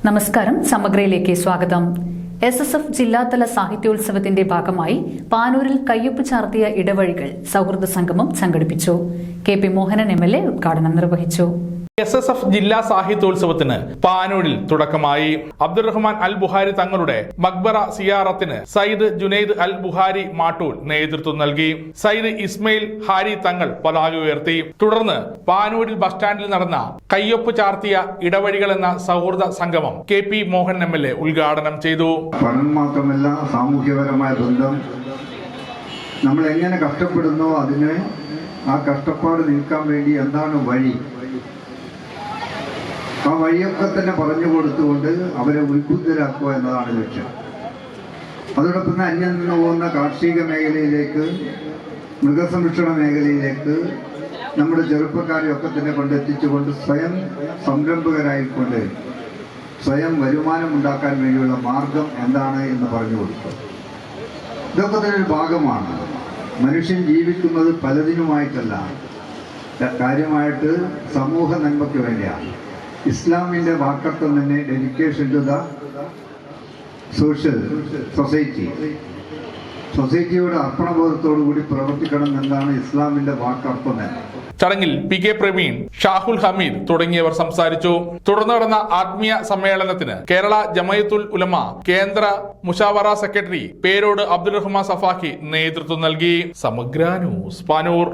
നമസ്കാരം. സമഗ്രയിലേക്ക് സ്വാഗതം. SSF ജില്ലാതല സാഹിത്യോത്സവത്തിന്റെ ഭാഗമായി പാനൂരിൽ കയ്യൊപ്പ് ചാർത്തിയ ഇടവഴികൾ സൗഹൃദ സംഗമം സംഘടിപ്പിച്ചു. KP മോഹനൻ MLA ഉദ്ഘാടനം നിർവഹിച്ചു. SSF ജില്ലാ സാഹിത്യോത്സവത്തിന് പാനൂരിൽ തുടക്കമായി. അബ്ദുറഹ്മാൻ അൽ ബുഹാരി തങ്ങളുടെ മക്ബറ സിയാറത്തിന് സയ്യിദ് ജുനൈദ് അൽ ബുഹാരി മാട്ടൂൽ നേതൃത്വം നൽകി. സയ്യിദ് ഇസ്മയിൽ ഹാരി തങ്ങൾ പതാക ഉയർത്തി. തുടർന്ന് പാനൂരിൽ ബസ് സ്റ്റാൻഡിൽ നടന്ന കയ്യൊപ്പ് ചാർത്തിയ ഇടവഴികൾ എന്ന സൗഹൃദ സംഗമം KP മോഹൻ MLA ഉദ്ഘാടനം ചെയ്തു. പഠനം മാത്രമല്ല, സാമൂഹ്യപരമായ ബന്ധം നമ്മൾ എങ്ങനെ കഷ്ടപ്പെടുന്നോ അതിന് ആ കഷ്ടപ്പാട് നീക്കാൻ വേണ്ടി എന്താണ് വഴി, ആ വഴിയൊക്കെ തന്നെ പറഞ്ഞു കൊടുത്തുകൊണ്ട് അവരെ ഉത്ബുദ്ധരാക്കുക എന്നതാണ് ലക്ഷ്യം. അതോടൊപ്പം തന്നെ അന്യം നിന്ന് പോകുന്ന കാർഷിക മേഖലയിലേക്ക്, മൃഗസംരക്ഷണ മേഖലയിലേക്ക് നമ്മുടെ ചെറുപ്പക്കാരെയൊക്കെ തന്നെ കൊണ്ടെത്തിച്ചുകൊണ്ട് സ്വയം സംരംഭകരായിക്കൊണ്ട് സ്വയം വരുമാനം ഉണ്ടാക്കാൻ വേണ്ടിയുള്ള മാർഗം എന്താണ് എന്ന് പറഞ്ഞു കൊടുക്കുക. ഇതൊക്കെ തന്നെ ഒരു ഭാഗമാണ്. മനുഷ്യൻ ജീവിക്കുന്നത് പലതിനുമായിട്ടല്ല, കാര്യമായിട്ട് സമൂഹ നന്മയ്ക്ക് വേണ്ടിയാണ്. ഇസ്ലാമിൻ്റെ വാക്കർത്ഥം തന്നെ ഡെഡിക്കേഷൻ ടു ദ സോഷ്യൽ സൊസൈറ്റിയുടെ അർപ്പണബോധത്തോടു കൂടി പ്രവർത്തിക്കണം എന്നാണ് ഇസ്ലാമിൻ്റെ വാക്കർത്ഥം തന്നെ. ചടങ്ങിൽ PK പ്രവീൺ, ഷാഹുൽ ഹമീദ് തുടങ്ങിയവർ സംസാരിച്ചു. തുടർന്ന് നടന്ന ആത്മീയ സമ്മേളനത്തിന് കേരള ജമയത്തുൽ ഉലമ കേന്ദ്ര മുഷാവറ സെക്രട്ടറി പേരോട് അബ്ദുറഹ്മാൻ സഫാഖി നേതൃത്വം നൽകി. സമഗ്ര ന്യൂസ് പാനൂർ.